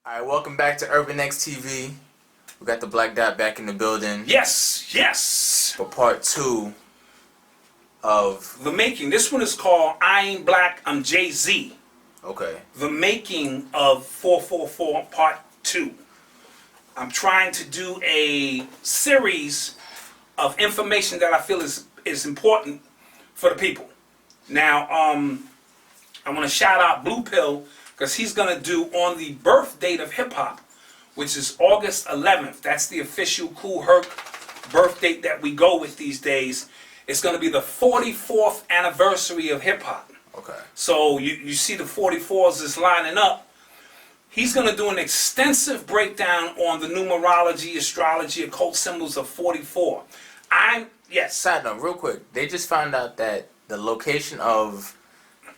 Alright, welcome back to UrbanX TV. We got the Black Dot back in the building. Yes. For part 2 of The Making. This one is called I Ain't Black, I'm Jay-Z. Okay. The Making of 444 Part 2. I'm trying to do a series of information that I feel is important for the people. Now, I want to shout out Blue Pill because he's going to do on the birth date of hip-hop, which is August 11th. That's the official Kool Herc birth date that we go with these days. It's going to be the 44th anniversary of hip-hop. Okay. So you see the 44s is lining up. He's going to do an extensive breakdown on the numerology, astrology, occult symbols of 44. Side note, real quick. They just found out that the location of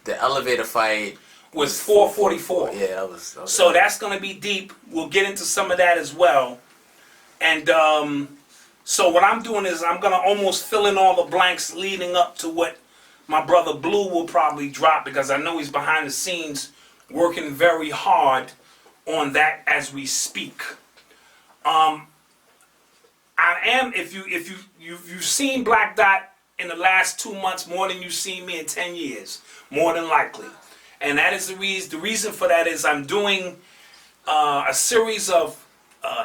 the elevator fight was 444. Yeah, that was so that's going to be deep. We'll get into some of that as well. And so what I'm doing is I'm going to almost fill in all the blanks leading up to what my brother Blue will probably drop, because I know he's behind the scenes working very hard on that as we speak. I am, if you've seen Black Dot in the last 2 months more than you've seen me in 10 years, more than likely. And that is the reason for that is I'm doing a series of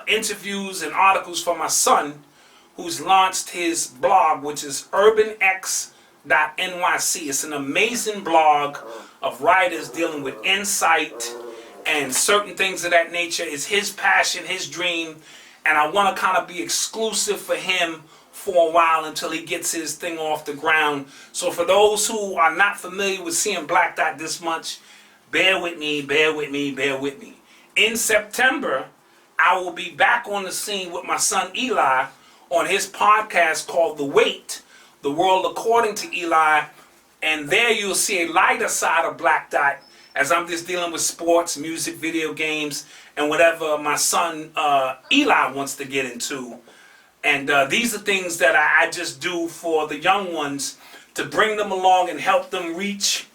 interviews and articles for my son, who's launched his blog, which is UrbanX.nyc. It's an amazing blog of writers dealing with insight and certain things of that nature. Is his passion, his dream, and I want to kind of be exclusive for him for a while until he gets his thing off the ground. So for those who are not familiar with seeing Black Dot this much, bear with me. In September, I will be back on the scene with my son Eli on his podcast called The Wait, The World According to Eli, and there you'll see a lighter side of Black Dot as I'm just dealing with sports, music, video games, and whatever my son Eli wants to get into. And these are things that I just do for the young ones to bring them along and help them reach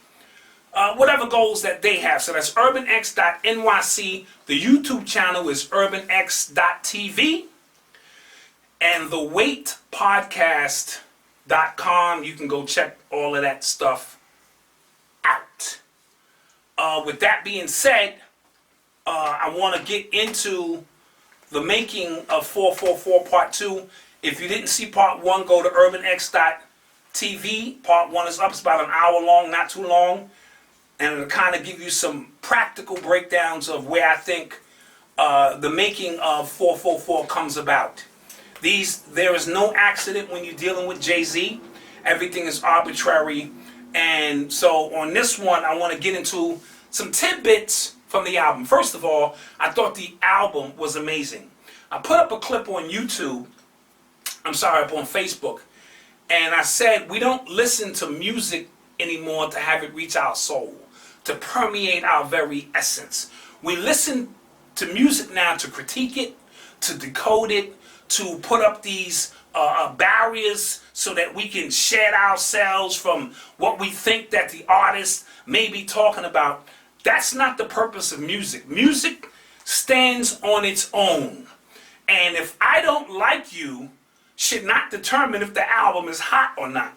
whatever goals that they have. So that's UrbanX.nyc. The YouTube channel is UrbanX.tv. And the Wait Podcast.com. You can go check all of that stuff out. With that being said, I want to get into the making of 444 Part 2. If you didn't see Part 1, go to UrbanX.tv. Part 1 is up. It's about an hour long, not too long. And it'll kind of give you some practical breakdowns of where I think the making of 444 comes about. There is no accident when you're dealing with Jay-Z. Everything is arbitrary. And so on this one, I want to get into some tidbits from the album. First of all, I thought the album was amazing. I put up a clip on YouTube, up on Facebook, and I said we don't listen to music anymore to have it reach our soul, to permeate our very essence. We listen to music now to critique it, to decode it, to put up these barriers so that we can shed ourselves from what we think that the artist may be talking about. That's not the purpose of music. Music stands on its own. And if I don't like you, should not determine if the album is hot or not.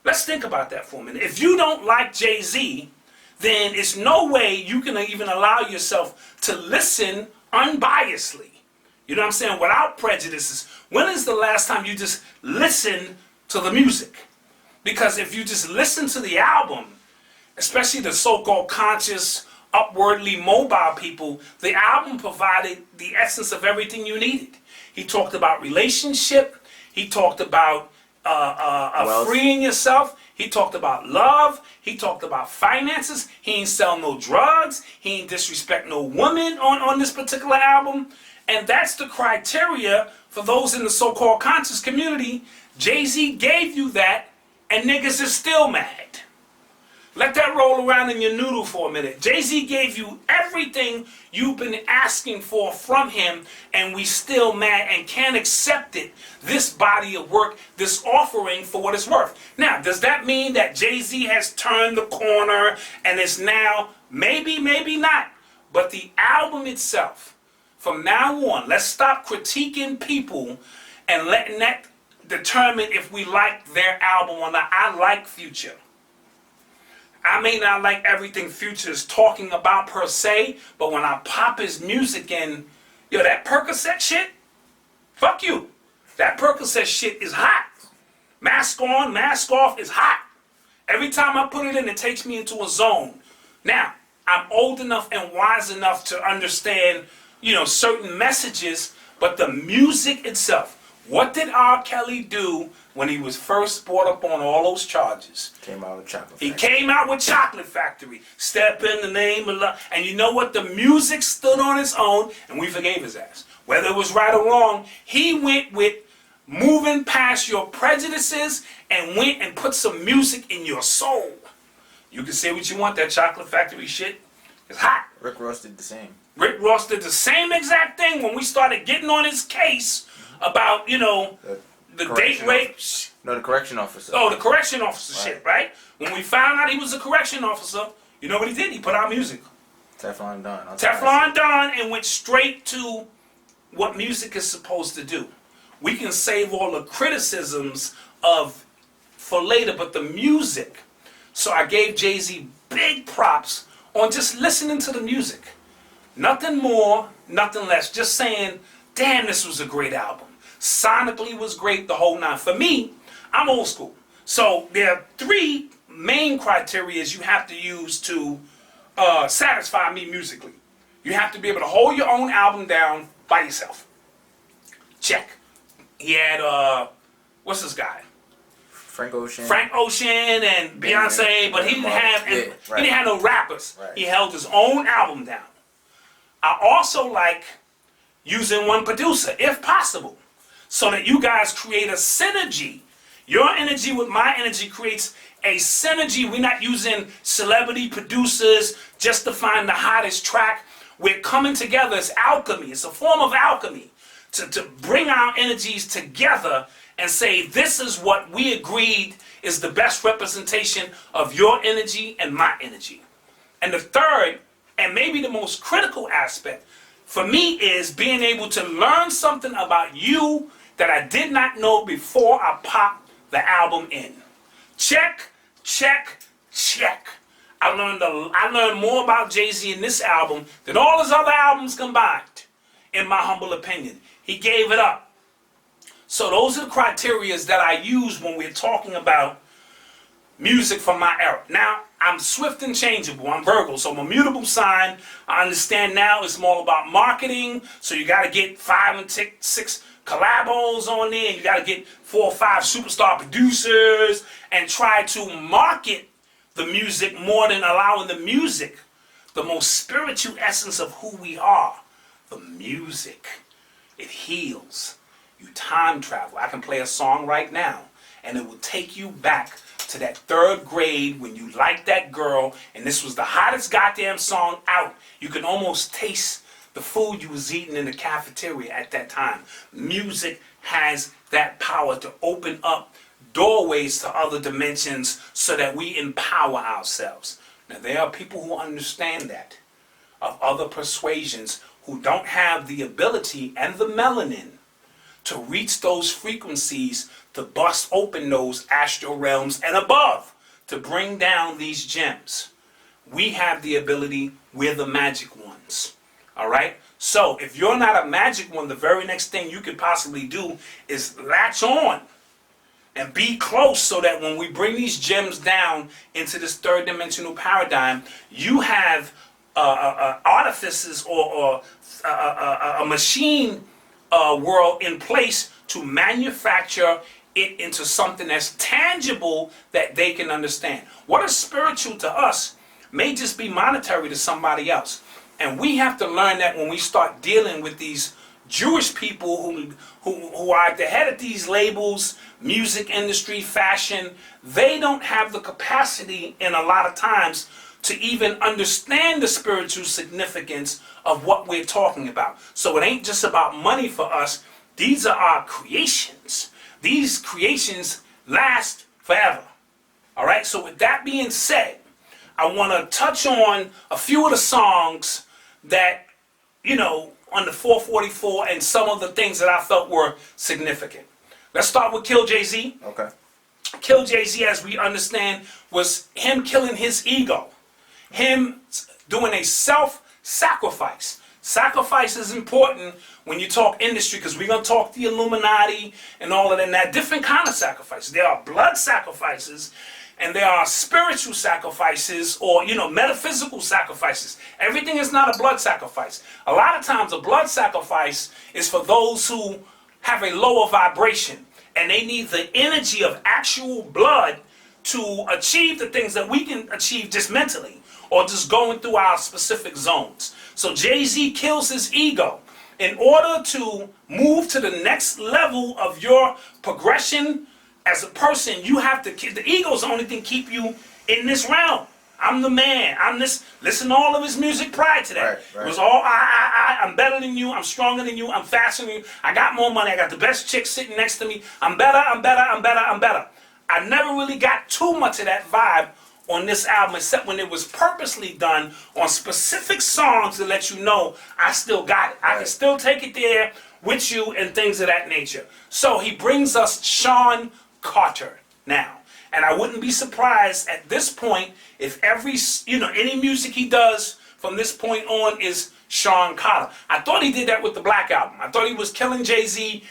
Let's think about that for a minute. If you don't like Jay-Z, then it's no way you can even allow yourself to listen unbiasedly. You know what I'm saying? Without prejudices. When is the last time you just listened to the music? Because if you just listen to the album, especially the so-called conscious, upwardly mobile people, the album provided the essence of everything you needed. He talked about relationship. He talked about freeing yourself. He talked about love. He talked about finances. He ain't sell no drugs. He ain't disrespect no woman on this particular album. And that's the criteria for those in the so-called conscious community. Jay-Z gave you that, and niggas is still mad. Let that roll around in your noodle for a minute. Jay-Z gave you everything you've been asking for from him, and we still mad and can't accept it. This body of work, this offering for what it's worth. Now, does that mean that Jay-Z has turned the corner and is now, maybe, maybe not, But the album itself, from now on, let's stop critiquing people and letting that determine if we like their album or not. I like Future. I may not like everything Future is talking about per se, but when I pop his music in, yo, that Percocet shit, fuck you. That Percocet shit is hot. Mask on, mask off is hot. Every time I put it in, it takes me into a zone. Now, I'm old enough and wise enough to understand, certain messages, but the music itself. What did R. Kelly do when he was first brought up on all those charges? Came out with Chocolate He Factory. came out with Chocolate Factory. Step in the name of love. And you know what? The music stood on its own, and we forgave his ass. Whether it was right or wrong, he went with moving past your prejudices and went and put some music in your soul. You can say what you want, that Chocolate Factory shit is hot. Rick Ross did the same. Rick Ross did the same exact thing when we started getting on his case about, the date rape. No, the correction officer. Oh, the correction officer shit, right? When we found out he was a correction officer, you know what he did? He put out music. Teflon Don. Teflon Don, and went straight to what music is supposed to do. We can save all the criticisms for later, but the music. So I gave Jay-Z big props on just listening to the music. Nothing more, nothing less. Just saying, damn, this was a great album. Sonically was great, the whole nine. For me, I'm old school. So there are three main criteria you have to use to satisfy me musically. You have to be able to hold your own album down by yourself. Check. He had, what's this guy? Frank Ocean and Beyonce, but he didn't have he didn't have no rappers. Right. He held his own album down. I also like using one producer, if possible, so that you guys create a synergy. Your energy with my energy creates a synergy. We're not using celebrity producers just to find the hottest track. We're coming together. It's alchemy. It's a form of alchemy to bring our energies together and say, this is what we agreed is the best representation of your energy and my energy. And the third, and maybe the most critical aspect for me, is being able to learn something about you that I did not know before I popped the album in. Check, check, check. I learned more about Jay-Z in this album than all his other albums combined, in my humble opinion. He gave it up. So those are the criteria that I use when we're talking about music from my era. Now, I'm swift and changeable. I'm Virgo, so I'm a mutable sign. I understand now it's more about marketing, so you got to get 5 and 6 collabos on there. You got to get 4 or 5 superstar producers and try to market the music more than allowing the music, the most spiritual essence of who we are. The music, it heals. You time travel. I can play a song right now, and it will take you back to that 3rd grade when you liked that girl, and this was the hottest goddamn song out. You can almost taste the food you was eating in the cafeteria at that time. Music has that power to open up doorways to other dimensions so that we empower ourselves. Now, there are people who understand that, of other persuasions, who don't have the ability and the melanin to reach those frequencies, to bust open those astral realms and above, to bring down these gems. We have the ability, we're the magic ones. All right? So if you're not a magic one, the very next thing you could possibly do is latch on and be close, so that when we bring these gems down into this 3rd dimensional paradigm, you have artifices or a machine world in place to manufacture it into something that's tangible that they can understand. What is spiritual to us may just be monetary to somebody else. And we have to learn that when we start dealing with these Jewish people who are at the head of these labels, music industry, fashion. They don't have the capacity in a lot of times to even understand the spiritual significance of what we're talking about. So it ain't just about money for us. These are our creations. These creations last forever. All right, so with that being said, I want to touch on a few of the songs that, on the 444 and some of the things that I felt were significant. Let's start with Kill Jay-Z. Okay. Kill Jay-Z, as we understand, was him killing his ego. Him doing a self-sacrifice. Sacrifice is important when you talk industry, because we're going to talk the Illuminati and all of that. Different kind of sacrifices. There are blood sacrifices, and there are spiritual sacrifices, or, metaphysical sacrifices. Everything is not a blood sacrifice. A lot of times a blood sacrifice is for those who have a lower vibration, and they need the energy of actual blood to achieve the things that we can achieve just mentally, or just going through our specific zones. So Jay-Z kills his ego. In order to move to the next level of your progression as a person, you have to, the ego is the only thing keep you in this realm. I'm the man. I'm this. Listen to all of his music prior to that. Right. It was all I'm better than you. I'm stronger than you. I'm faster than you. I got more money. I got the best chick sitting next to me. I'm better. I'm better. I'm better. I'm better. I never really got too much of that vibe on this album, except when it was purposely done on specific songs to let you know I still got it. I can still take it there with you and things of that nature. So he brings us Sean Carter now. And I wouldn't be surprised at this point if any music he does from this point on is Sean Carter. I thought he did that with the Black Album. I thought he was killing Jay-Z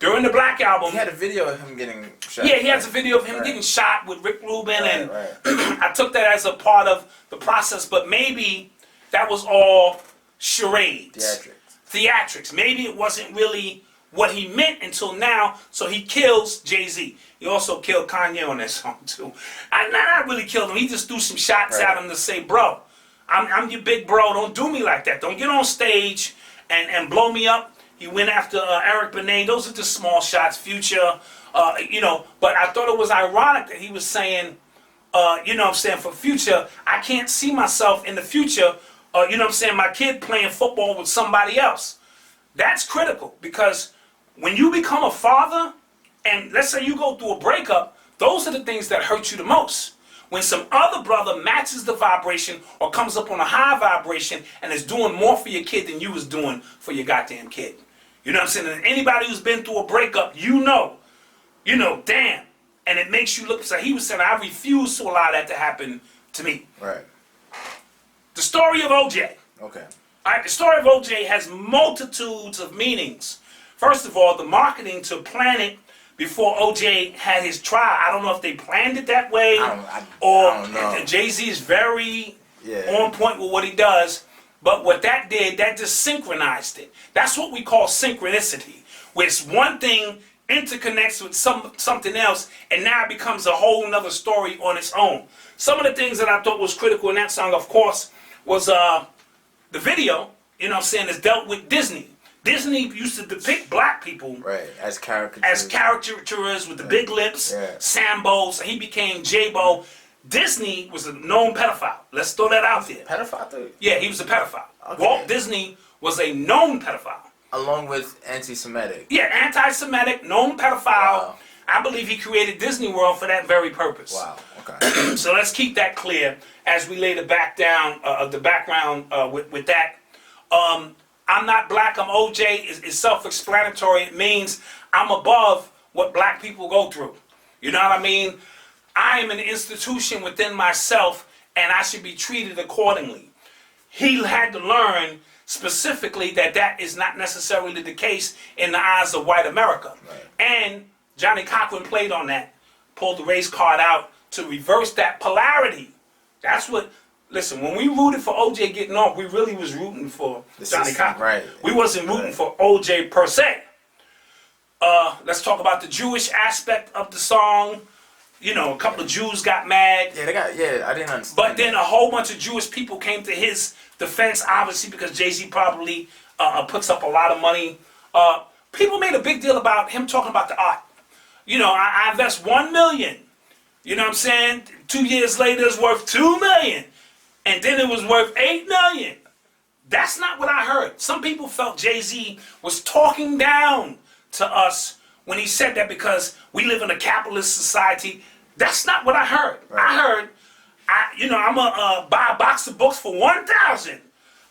during the Black Album. He had a video of him getting shot. Yeah, he has a video of him getting shot with Rick Rubin, and Right. I took that as a part of the process, but maybe that was all charades. Theatrics. Maybe it wasn't really what he meant until now, so he kills Jay-Z. He also killed Kanye on that song too. Not really killed him, he just threw some shots at him to say, bro, I'm your big bro, don't do me like that. Don't get on stage and blow me up. He went after Eric Benet. Those are just small shots. Future, but I thought it was ironic that he was saying, for Future, I can't see myself in the future, my kid playing football with somebody else. That's critical, because when you become a father, and let's say you go through a breakup, those are the things that hurt you the most. When some other brother matches the vibration or comes up on a high vibration and is doing more for your kid than you was doing for your goddamn kid. You know what I'm saying? And anybody who's been through a breakup, damn. And it makes you look, so he was saying, I refuse to allow that to happen to me. Right. The story of OJ. Okay. All right, the story of OJ has multitudes of meanings. First of all, the marketing to plan it before OJ had his trial. I don't know if they planned it that way, I don't know. Jay-Z is very on point with what he does. But what that did, that just synchronized it. That's what we call synchronicity, where it's one thing interconnects with something else, and now it becomes a whole nother story on its own. Some of the things that I thought was critical in that song, of course, was the video, is dealt with Disney. Disney used to depict black people as caricatures with the big lips, Sambo, so he became J-Bo. Disney was a known pedophile. Let's throw that out there. Pedophile? Yeah, he was a pedophile. Okay. Walt Disney was a known pedophile. Along with anti-Semitic. Yeah, anti-Semitic, known pedophile. Wow. I believe he created Disney World for that very purpose. Wow, okay. So let's keep that clear as we lay the background with that. I'm not black, I'm OJ is self-explanatory. It means I'm above what black people go through. You know what I mean? I am an institution within myself, and I should be treated accordingly. He had to learn specifically that is not necessarily the case in the eyes of white America. Right. And Johnny Cochran played on that, pulled the race card out to reverse that polarity. That's what, listen, when we rooted for OJ getting off, we really was rooting for Johnny Cochran. Right. We wasn't rooting for OJ per se. Let's talk about the Jewish aspect of the song. A couple of Jews got mad. I didn't understand. But then a whole bunch of Jewish people came to his defense, obviously, because Jay-Z probably puts up a lot of money. People made a big deal about him talking about the art. I invest $1 million. You know what I'm saying? 2 years later, it's worth $2 million. And then it was worth $8 million. That's not what I heard. Some people felt Jay-Z was talking down to us when he said that because we live in a capitalist society. That's not what I heard. Right. I heard, I'm going to buy a box of books for $1,000.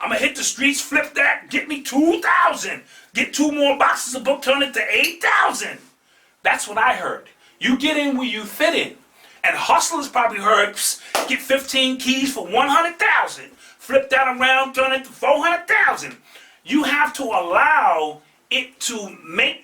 I'm gonna hit the streets, flip that, get me 2,000. Get 2 more boxes of book, turn it to 8,000. That's what I heard. You get in where you fit in. And hustlers probably heard, get 15 keys for 100,000. Flip that around, turn it to 400,000. You have to allow it to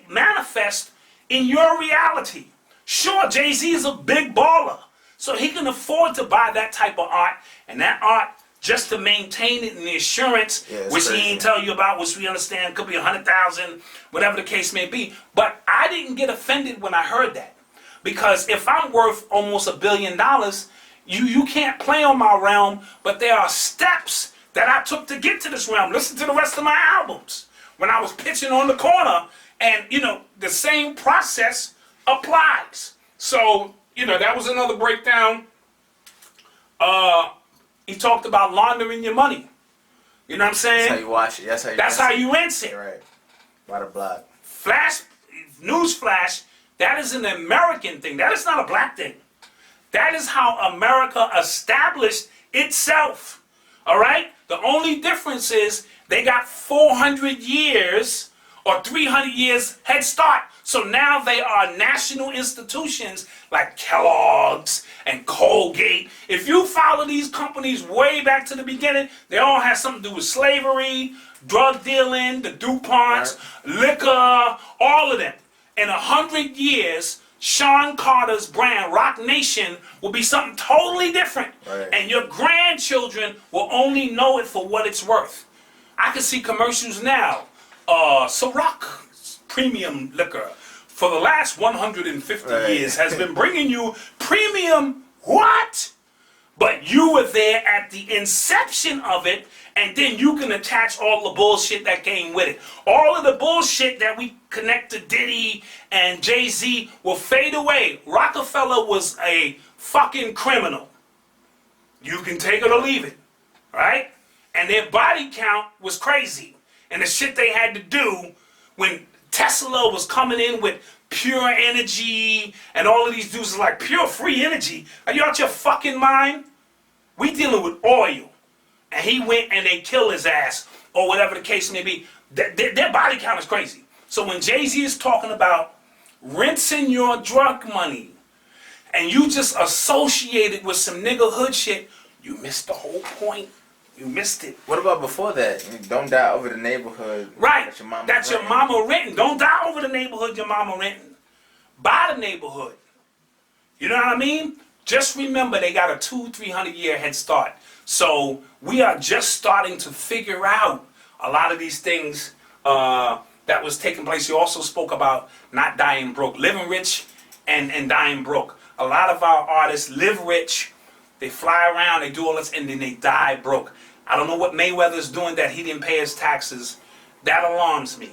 manifest in your reality. Sure, Jay-Z is a big baller, so he can afford to buy that type of art, and that art, just to maintain it and the assurance, which he ain't tell you about, which we understand could be 100,000, whatever the case may be. But I didn't get offended when I heard that, because if I'm worth almost $1 billion, you can't play on my realm. But there are steps that I took to get to this realm. Listen to the rest of my albums when I was pitching on the corner, and the same process applies. So that was another breakdown. He talked about laundering your money. You know what I'm saying? That's how you wash it. That's how you rinse it. Right. By the block. News flash, that is an American thing. That is not a black thing. That is how America established itself. All right? The only difference is they got 400 years or 300 years head start. So now they are national institutions like Kellogg's and Colgate. If you follow these companies way back to the beginning, they all had something to do with slavery, drug dealing, the DuPonts, liquor, all of them. In 100 years, Sean Carter's brand, Rock Nation, will be something totally different. Right. And your grandchildren will only know it for what it's worth. I can see commercials now. Ciroc premium liquor for the last 150 years has been bringing you premium what? But you were there at the inception of it, and then you can attach all the bullshit that came with it. All of the bullshit that we connect to Diddy and Jay-Z will fade away. Rockefeller was a fucking criminal. You can take it or leave it, right? And their body count was crazy. And the shit they had to do when Tesla was coming in with pure energy, and all of these dudes are like, pure free energy? Are you out your fucking mind? We dealing with oil. And he went and they killed his ass, or whatever the case may be. Their body count is crazy. So when Jay-Z is talking about rinsing your drug money, and you just associate it with some nigga hood shit, you missed the whole point. You missed it. What about before that? Don't die over the neighborhood. Right. That's your mama renting. Don't die over the neighborhood your mama renting. Buy the neighborhood. You know what I mean? Just remember they got a 200-300 year head start. So we are just starting to figure out a lot of these things that was taking place. You also spoke about not dying broke, living rich and dying broke. A lot of our artists live rich, they fly around, they do all this, and then they die broke. I don't know what Mayweather's doing that he didn't pay his taxes. That alarms me.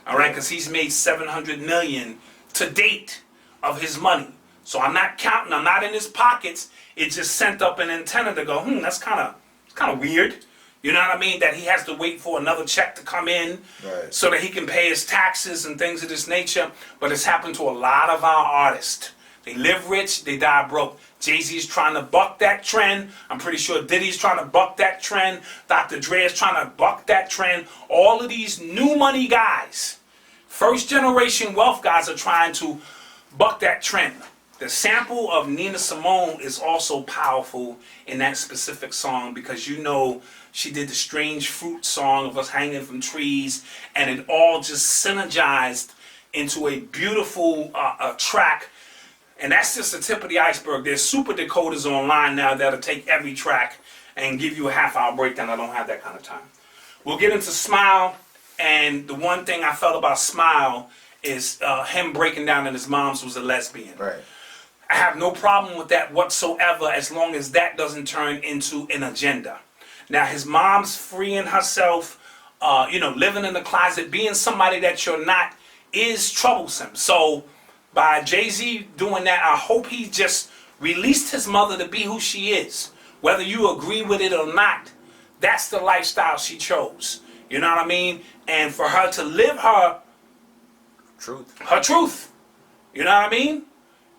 All right, because he's made $700 million to date of his money. So I'm not counting. I'm not in his pockets. It just sent up an antenna to go, that's kind of weird. You know what I mean? That he has to wait for another check to come in so that he can pay his taxes and things of this nature. But it's happened to a lot of our artists. They live rich, they die broke. Jay-Z's trying to buck that trend. I'm pretty sure Diddy's trying to buck that trend. Dr. Dre is trying to buck that trend. All of these new money guys, first generation wealth guys, are trying to buck that trend. The sample of Nina Simone is also powerful in that specific song, because she did the Strange Fruit song of us hanging from trees, and it all just synergized into a beautiful track. And that's just the tip of the iceberg. There's super decoders online now that'll take every track and give you a half-hour breakdown. I don't have that kind of time. We'll get into Smile, and the one thing I felt about Smile is him breaking down that his mom's was a lesbian. Right. I have no problem with that whatsoever, as long as that doesn't turn into an agenda. Now, his mom's freeing herself, living in the closet, being somebody that you're not, is troublesome. So by Jay-Z doing that, I hope he just released his mother to be who she is. Whether you agree with it or not, that's the lifestyle she chose. You know what I mean? And for her to live her truth. You know what I mean?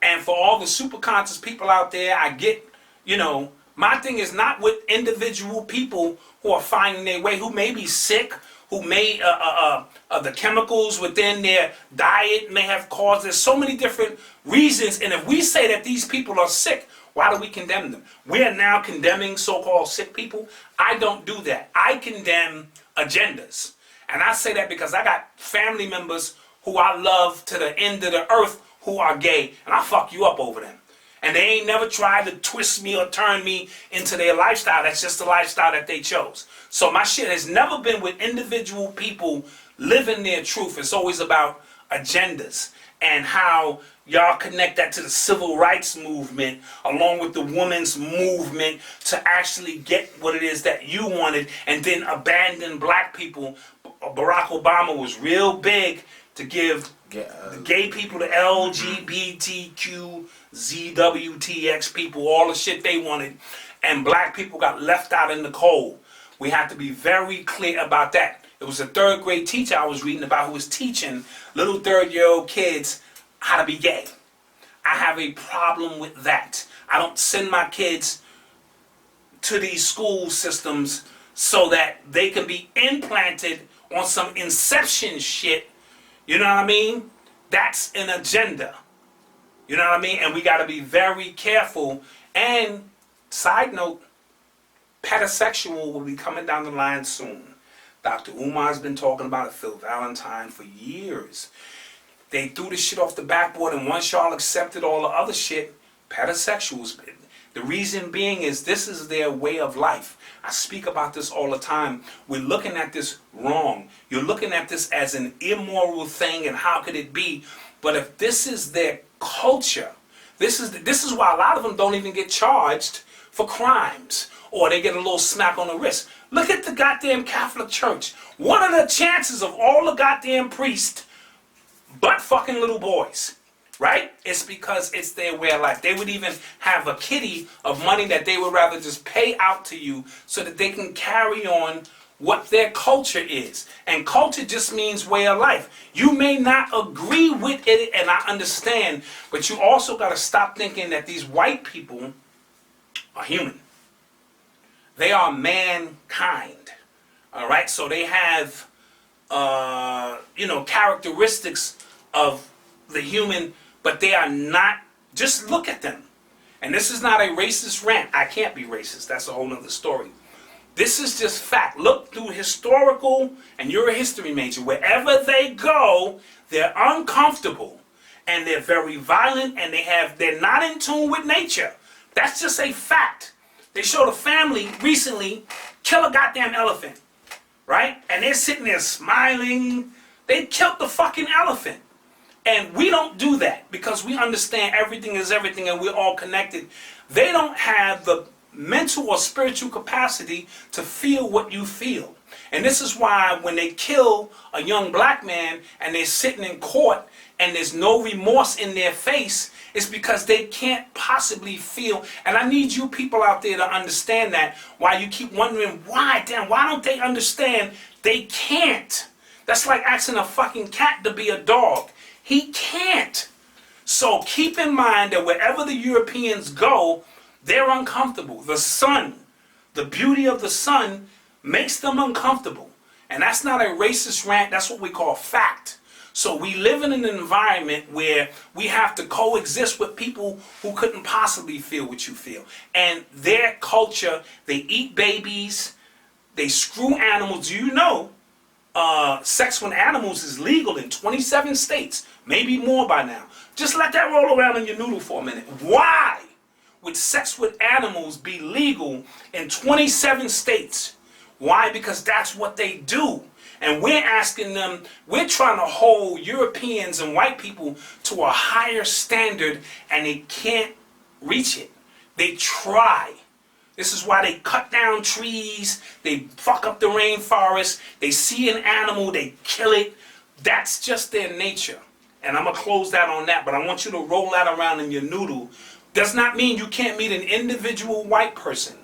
And for all the super conscious people out there, I get, My thing is not with individual people who are finding their way, who may be sick, who may, the chemicals within their diet may have caused. There's so many different reasons. And if we say that these people are sick, why do we condemn them? We are now condemning so-called sick people. I don't do that. I condemn agendas. And I say that because I got family members who I love to the end of the earth who are gay. And I fuck you up over them. And they ain't never tried to twist me or turn me into their lifestyle. That's just the lifestyle that they chose. So my shit has never been with individual people living their truth. It's always about agendas and how y'all connect that to the civil rights movement along with the women's movement to actually get what it is that you wanted and then abandon black people. Barack Obama was real big to give gay people, the LGBTQ, ZWTX people, all the shit they wanted, and black people got left out in the cold. We have to be very clear about that. It was a third grade teacher I was reading about who was teaching little third-year-old kids how to be gay. I have a problem with that. I don't send my kids to these school systems so that they can be implanted on some inception shit. You know what I mean? That's an agenda. You know what I mean? And we got to be very careful. And side note, pedosexual will be coming down the line soon. Dr. Umar's been talking about it, Phil Valentine, for years. They threw this shit off the backboard, and once y'all accepted all the other shit, pedosexuals. The reason being is this is their way of life. I speak about this all the time. We're looking at this wrong. You're looking at this as an immoral thing, and how could it be? But if this is their culture, this is why a lot of them don't even get charged for crimes, or they get a little smack on the wrist. Look at the goddamn Catholic Church. What are the chances of all the goddamn priests butt fucking little boys? Right? It's because it's their way of life. They would even have a kitty of money that they would rather just pay out to you so that they can carry on what their culture is. And culture just means way of life. You may not agree with it, and I understand, but you also got to stop thinking that these white people are human. They are mankind. All right? So they have, characteristics of the human, but they are not. Just look at them. And this is not a racist rant. I can't be racist. That's a whole nother story. This is just fact. Look through historical, and you're a history major. Wherever they go, they're uncomfortable, and they're very violent, and they're not in tune with nature. That's just a fact. They showed a family recently kill a goddamn elephant, right? And they're sitting there smiling. They killed the fucking elephant. And we don't do that because we understand everything is everything and we're all connected. They don't have the mental or spiritual capacity to feel what you feel. And this is why when they kill a young black man and they're sitting in court and there's no remorse in their face, it's because they can't possibly feel. And I need you people out there to understand that. Why you keep wondering, why don't they understand? They can't. That's like asking a fucking cat to be a dog. He can't. So keep in mind that wherever the Europeans go, they're uncomfortable. The sun, the beauty of the sun makes them uncomfortable. And that's not a racist rant. That's what we call fact. So we live in an environment where we have to coexist with people who couldn't possibly feel what you feel. And their culture, they eat babies, they screw animals. Do you know sex with animals is legal in 27 states, maybe more by now. Just let that roll around in your noodle for a minute. Why would sex with animals be legal in 27 states? Why? Because that's what they do. And we're asking them, we're trying to hold Europeans and white people to a higher standard, and they can't reach it. They try. This is why they cut down trees, they fuck up the rainforest, they see an animal, they kill it. That's just their nature. And I'm going to close that on that, but I want you to roll that around in your noodle. Does not mean you can't meet an individual white person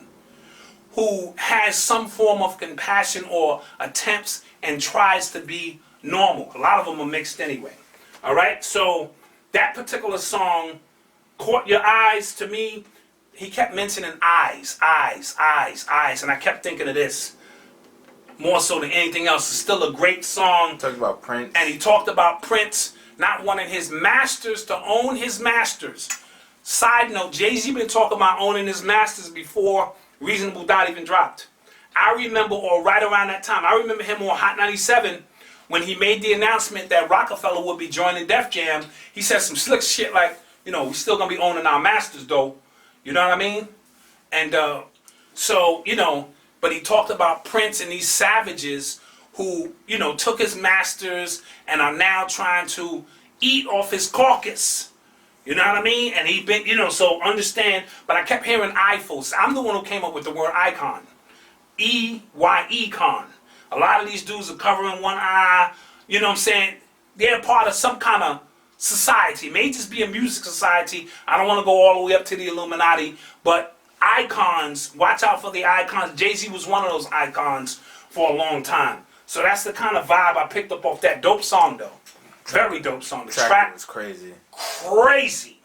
who has some form of compassion or attempts and tries to be normal. A lot of them are mixed anyway. All right? So that particular song caught your eyes to me. he kept mentioning eyes, and I kept thinking of this more so than anything else. It's still a great song. Talking about Prince. And he talked about Prince not wanting his masters to own his masters. Side note, Jay-Z been talking about owning his masters before Reasonable Doubt even dropped. I remember, or right around that time, I remember him on Hot 97 when he made the announcement that Rockefeller would be joining Def Jam. He said some slick shit like, you know, we still gonna be owning our masters though. You know what I mean? And so, you know, but he talked about Prince and these savages who, you know, took his masters and are now trying to eat off his carcass. You know what I mean? And he been, you know, so understand, but I kept hearing IFOs. I'm the one who came up with the word icon. E-Y-E con. A lot of these dudes are covering one eye, you know what I'm saying? They're part of some kind of society. It may just be a music society. I don't want to go all the way up to the Illuminati, but icons, watch out for the icons. Jay-Z was one of those icons for a long time. So that's the kind of vibe I picked up off that dope song though. Very dope song. The track was crazy. Crazy.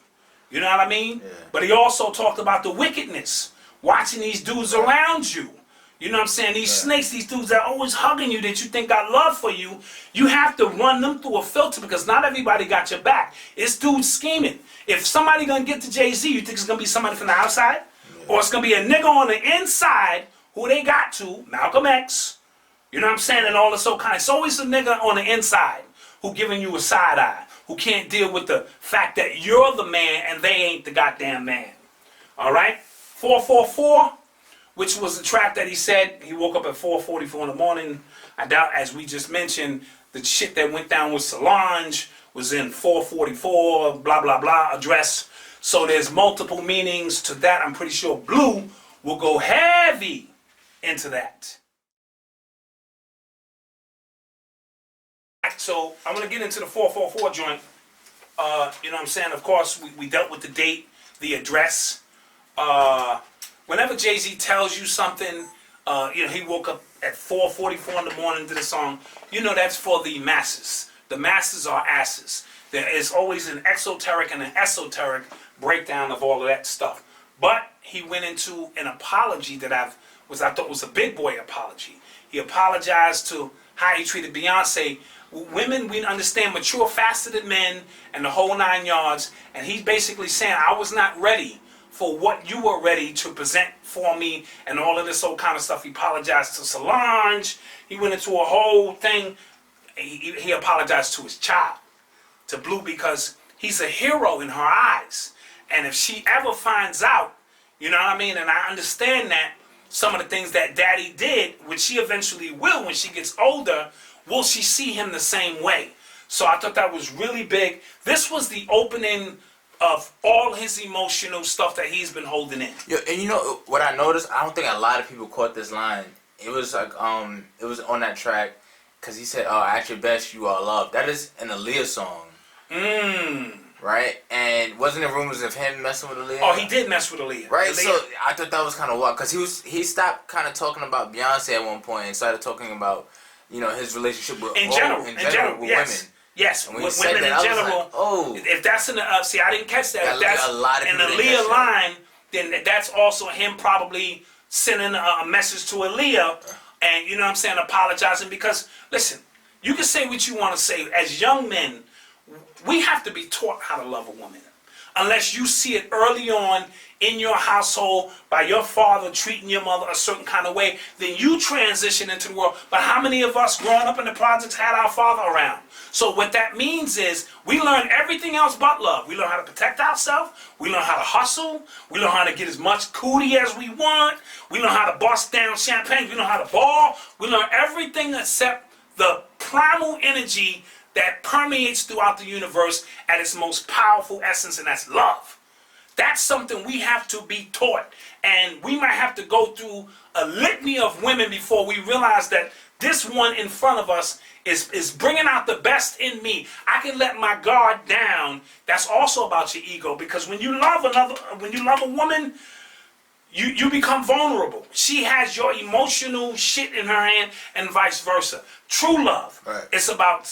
You know what I mean? Yeah. But he also talked about the wickedness. Watching these dudes around you. You know what I'm saying? These snakes, these dudes that are always hugging you that you think got love for you, you have to run them through a filter because not everybody got your back. It's dudes scheming. If somebody gonna get to Jay-Z, you think it's gonna be somebody from the outside? Or it's gonna be a nigga on the inside who they got to, Malcolm X, you know what I'm saying, and all this so kind. It's always a nigga on the inside who giving you a side eye, who can't deal with the fact that you're the man and they ain't the goddamn man. All right? 444, which was the track that he said he woke up at 4:44 in the morning. I doubt, as we just mentioned, the shit that went down with Solange was in 444, blah, blah, blah, address. So there's multiple meanings to that. I'm pretty sure Blue will go heavy into that. So I'm going to get into the 444 joint. You know what I'm saying? Of course, we dealt with the date, the address. Whenever Jay-Z tells you something, you know, he woke up at 4:44 in the morning to the song, you know that's for the masses. The masses are asses. There is always an exoteric and an esoteric breakdown of all of that stuff. But he went into an apology that I thought was a big boy apology. He apologized to how he treated Beyonce. Women, we understand, mature faster than men and the whole 9 yards. And he's basically saying, I was not ready for what you were ready to present for me and all of this old kind of stuff. He apologized to Solange. He went into a whole thing. He apologized to his child, to Blue, because he's a hero in her eyes. And if she ever finds out, you know what I mean, and I understand that some of the things that daddy did, which she eventually will when she gets older, will she see him the same way? So I thought that was really big. This was the opening of all his emotional stuff that he's been holding in. Yeah, and you know what I noticed? I don't think a lot of people caught this line. It was like it was on that track because he said, "Oh, at your best, you are loved." That is an Aaliyah song. Right? And wasn't there rumors of him messing with Aaliyah? Oh, he did mess with Aaliyah. Right? So I thought that was kind of wild because he stopped kind of talking about Beyonce at one point and started talking about, you know, his relationship with in general with yes. women. Yes, and when with he said women that, in general. Like, oh, if that's in the see, I didn't catch that. If that's a lot of in the Aaliyah line, then that's also him probably sending a message to Aaliyah, and you know what I'm saying, apologizing. Because listen, you can say what you want to say. As young men, we have to be taught how to love a woman. Unless you see it early on in your household by your father treating your mother a certain kind of way, then you transition into the world. But how many of us growing up in the projects had our father around? So what that means is we learn everything else but love. We learn how to protect ourselves. We learn how to hustle. We learn how to get as much cootie as we want. We learn how to bust down champagne. We learn how to ball. We learn everything except the primal energy that permeates throughout the universe at its most powerful essence, and that's love. That's something we have to be taught. And we might have to go through a litany of women before we realize that this one in front of us is bringing out the best in me. I can let my guard down. That's also about your ego, because when you love a woman, you become vulnerable. She has your emotional shit in her hand and vice versa. True love. Right. It's about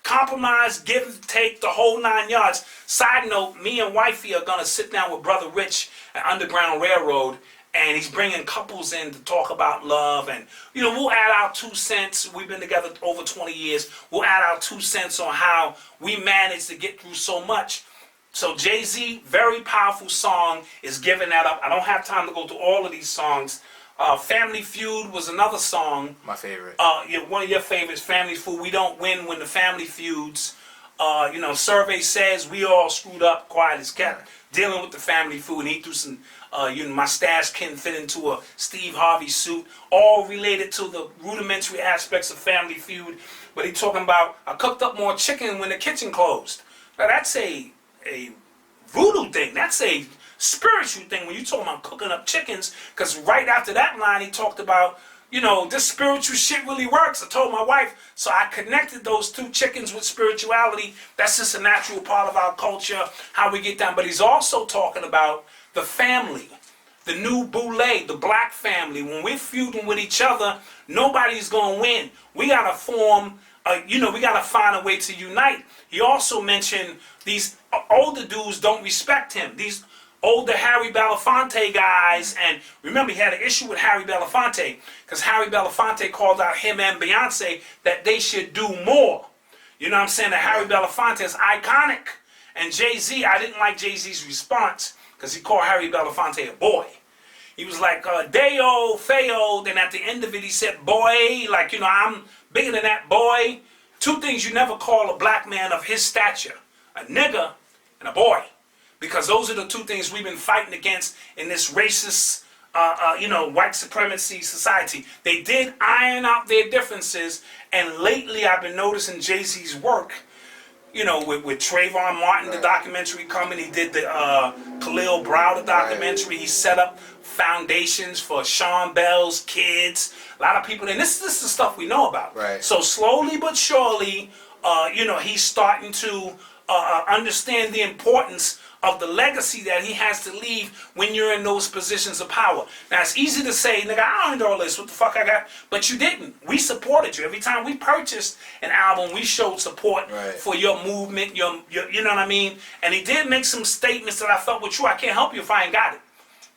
compromise, give and take, the whole 9 yards. Side note, me and wifey are going to sit down with Brother Rich at Underground Railroad, and he's bringing couples in to talk about love. And, we'll add our 2 cents. We've been together over 20 years. We'll add our 2 cents on how we managed to get through so much. So Jay-Z, very powerful song, is giving that up. I don't have time to go through all of these songs. Family Feud was another song. My favorite. One of your favorites, Family Feud. We don't win when the family feuds. Survey says we all screwed up, quiet as kept, dealing with the family feud. And he threw some, my stash can fit into a Steve Harvey suit, all related to the rudimentary aspects of Family Feud. But he talking about, I cooked up more chicken when the kitchen closed. Now that's a voodoo thing. That's a spiritual thing when you talking about cooking up chickens, because right after that line he talked about, this spiritual shit really works. I told my wife, so I connected those 2 chickens with spirituality. That's just a natural part of our culture, how we get down. But he's also talking about the family, the new boule, the black family. When we're feuding with each other, nobody's going to win. We got to form, we got to find a way to unite. He also mentioned these older dudes don't respect him. These older Harry Belafonte guys, and remember he had an issue with Harry Belafonte because Harry Belafonte called out him and Beyonce that they should do more. You know what I'm saying? That Harry Belafonte is iconic. And Jay-Z, I didn't like Jay-Z's response because he called Harry Belafonte a boy. He was like, Deo, Feo, then at the end of it he said, boy, like, I'm bigger than that, boy. 2 things you never call a black man of his stature, a nigga and a boy. Because those are the 2 things we've been fighting against in this racist, white supremacy society. They did iron out their differences, and lately I've been noticing Jay-Z's work, with Trayvon Martin, the documentary coming. He did the Khalil Browder documentary. He set up foundations for Sean Bell's kids. A lot of people, and this is the stuff we know about. Right. So slowly but surely, he's starting to understand the importance of the legacy that he has to leave when you're in those positions of power. Now, it's easy to say, nigga, I don't need all this, what the fuck I got? But you didn't. We supported you. Every time we purchased an album, we showed support for your movement, your, you know what I mean? And he did make some statements that I thought were true. I can't help you if I ain't got it.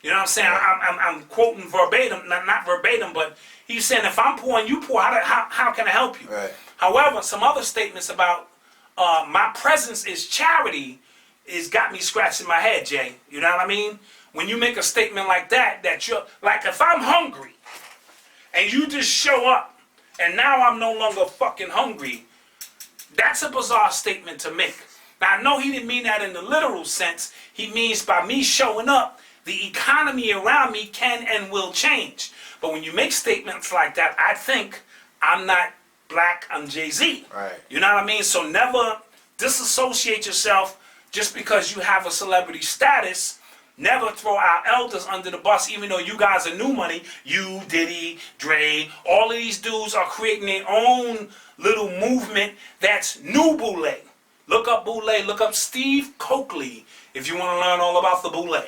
You know what I'm saying? I'm quoting verbatim, not verbatim, but he's saying, if I'm poor and you poor, how can I help you? Right. However, some other statements about my presence is charity is got me scratching my head, Jay. You know what I mean? When you make a statement like that you're, like if I'm hungry and you just show up and now I'm no longer fucking hungry, that's a bizarre statement to make. Now, I know he didn't mean that in the literal sense. He means by me showing up, the economy around me can and will change. But when you make statements like that, I think I'm not black, I'm Jay-Z. Right. You know what I mean? So never disassociate yourself just because you have a celebrity status. Never throw our elders under the bus, even though you guys are new money. You, Diddy, Dre, all of these dudes are creating their own little movement that's new boule. Look up boule, look up Steve Coakley if you want to learn all about the boule.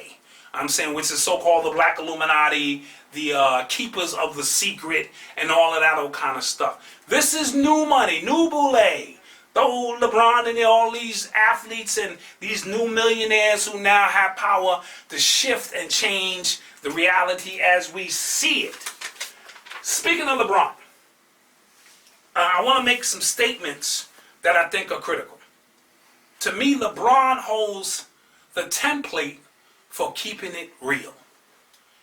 I'm saying, which is so-called the Black Illuminati, the keepers of the secret, and all of that old kind of stuff. This is new money, new boule. The old Lebron and all these athletes and these new millionaires who now have power to shift and change the reality as we see it. Speaking of LeBron, I want to make some statements that I think are critical. To me, LeBron holds the template for keeping it real.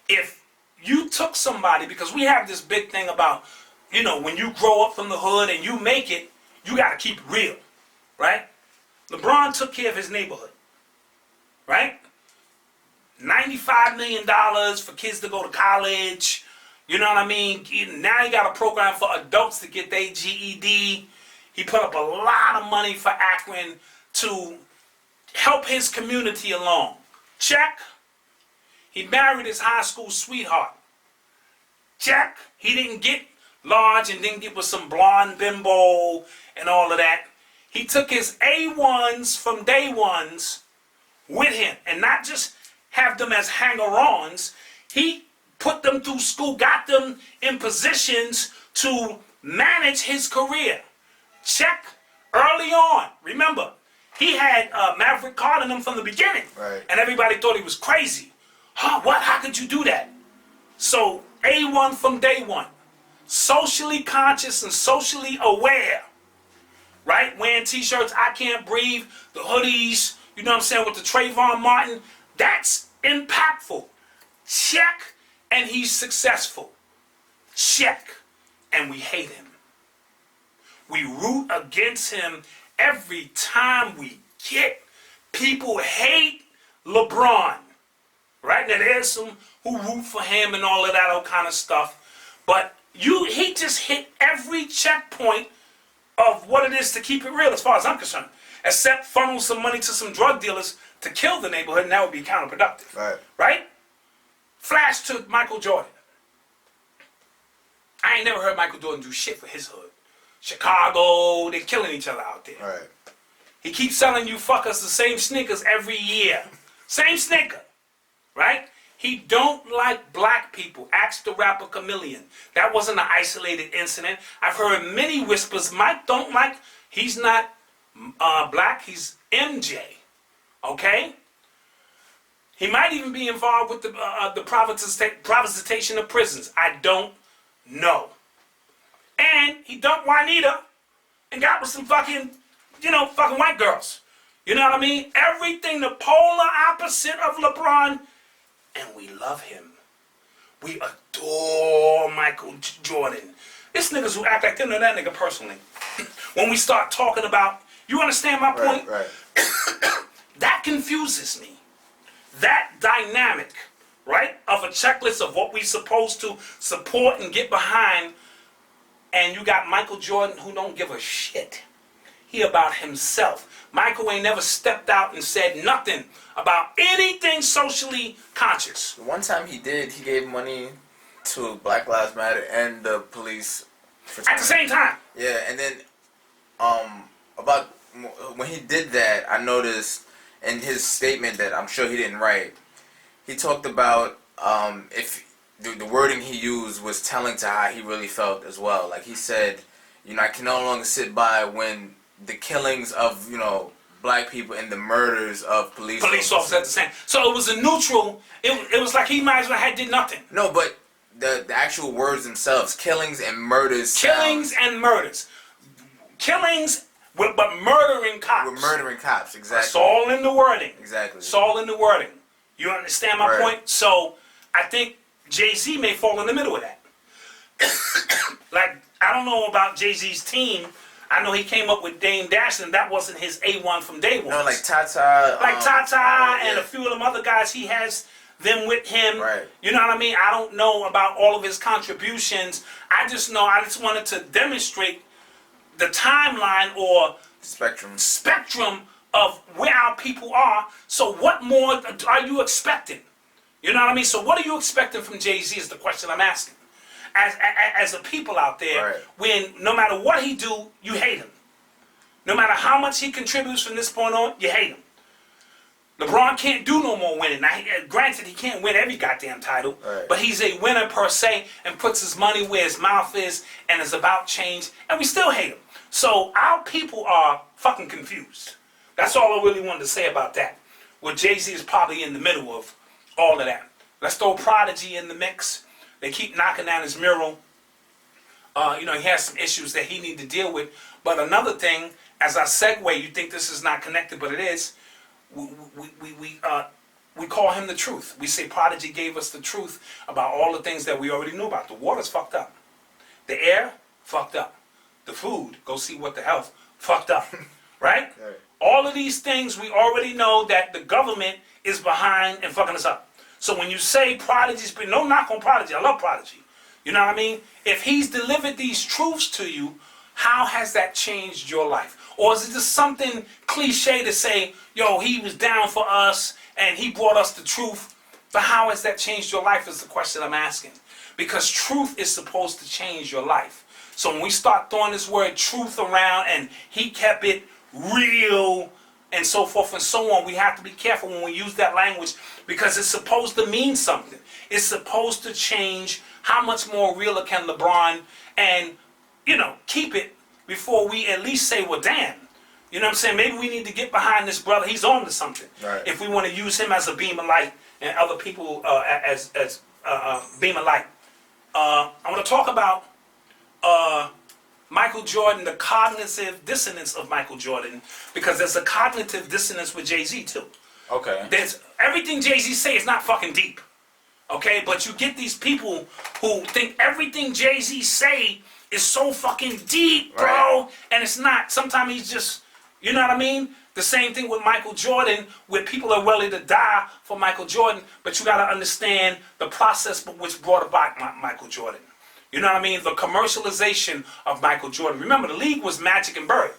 If you took somebody, because we have this big thing about, when you grow up from the hood and you make it, you got to keep it real, right? LeBron took care of his neighborhood, right? $95 million for kids to go to college. You know what I mean? Now he got a program for adults to get their GED. He put up a lot of money for Akron to help his community along. Check. He married his high school sweetheart. Check. He didn't get large and didn't get with some blonde bimbo and all of that. He took his A1s from day ones with him and not just have them as hanger-ons. He put them through school, got them in positions to manage his career. Check. Early early on. Remember, he had Maverick Carter in him from the beginning. Right. And everybody thought he was crazy. Huh, what? How could you do that? So, A1 from day one. Socially conscious and socially aware. Right? Wearing t-shirts, I Can't Breathe, the hoodies, you know what I'm saying, with the Trayvon Martin. That's impactful. Check, and he's successful. Check, and we hate him. We root against him every time we get. People hate LeBron. Right? Now there's some who root for him and all of that old kind of stuff. But he just hit every checkpoint of what it is to keep it real as far as I'm concerned. Except funnel some money to some drug dealers to kill the neighborhood, and that would be counterproductive. Right. Right? Flash to Michael Jordan. I ain't never heard Michael Jordan do shit for his hood. Chicago, they're killing each other out there. Right. He keeps selling you fuckers the same sneakers every year. Same sneaker. Right? He don't like black people. Ask the rapper Chameleon. That wasn't an isolated incident. I've heard many whispers. Mike don't like, he's not black, he's MJ. Okay? He might even be involved with the privatization of prisons. I don't know. And he dumped Juanita and got with some fucking white girls. You know what I mean? Everything the polar opposite of LeBron, and we love him. We adore Michael Jordan. It's niggas who act like they know that nigga personally. When we start talking about, you understand my point? Right. That confuses me. That dynamic, right, of a checklist of what we supposed to support and get behind, and you got Michael Jordan who don't give a shit. He about himself. Michael ain't never stepped out and said nothing about anything socially conscious. The one time he did, he gave money to Black Lives Matter and the police. At the same time. Yeah, and then about when he did that, I noticed in his statement that I'm sure he didn't write, he talked about if the wording he used was telling to how he really felt as well. Like he said, I can no longer sit by when the killings of, black people and the murders of police officers at the same. So it was a neutral. It was like he might as well had did nothing. No, but the actual words themselves, killings and murders. Killings and murders. Killings, but murdering cops. We're murdering cops, exactly. It's all in the wording. Exactly. It's all in the wording. You understand my point? So I think Jay-Z may fall in the middle of that. Like, I don't know about Jay-Z's team. I know he came up with Dame Dash, and that wasn't his A1 from day one. No, like Tata. Like Tata and a few of them other guys, he has them with him. Right. You know what I mean? I don't know about all of his contributions. I just wanted to demonstrate the timeline or spectrum of where our people are. So what more are you expecting? You know what I mean? So what are you expecting from Jay-Z is the question I'm asking. As a people out there, when no matter what he do, you hate him. No matter how much he contributes from this point on, you hate him. LeBron can't do no more winning. Now, granted, he can't win every goddamn title, but he's a winner per se and puts his money where his mouth is and is about change, and we still hate him. So our people are fucking confused. That's all I really wanted to say about that. Well, Jay-Z is probably in the middle of all of that. Let's throw Prodigy in the mix. They keep knocking down his mural. He has some issues that he needs to deal with. But another thing, as I segue, you think this is not connected, but it is. We call him the truth. We say Prodigy gave us the truth about all the things that we already knew about. The water's fucked up. The air, fucked up. The food, go see what the health, fucked up. Right? All of these things we already know that the government is behind and fucking us up. So when you say Prodigy's been, no knock on Prodigy, I love Prodigy. You know what I mean? If he's delivered these truths to you, how has that changed your life? Or is it just something cliche to say, yo, he was down for us and he brought us the truth? But how has that changed your life is the question I'm asking. Because truth is supposed to change your life. So when we start throwing this word truth around and he kept it real and so forth and so on, we have to be careful when we use that language because it's supposed to mean something. It's supposed to change how much more realer can LeBron and, keep it before we at least say, well, damn, You know what I'm saying? Maybe we need to get behind this brother. He's on to something. Right. If we want to use him as a beam of light and other people as beam of light. I want to talk about Michael Jordan, the cognitive dissonance of Michael Jordan, because there's a cognitive dissonance with Jay-Z too. Okay. There's everything Jay-Z say is not fucking deep. Okay, but you get these people who think everything Jay-Z say is so fucking deep, bro, right. And it's not. Sometimes he's just, you know what I mean? The same thing with Michael Jordan, where people are willing to die for Michael Jordan, but you got to understand the process which brought about Michael Jordan. You know what I mean? The commercialization of Michael Jordan. Remember, the league was Magic and Bird.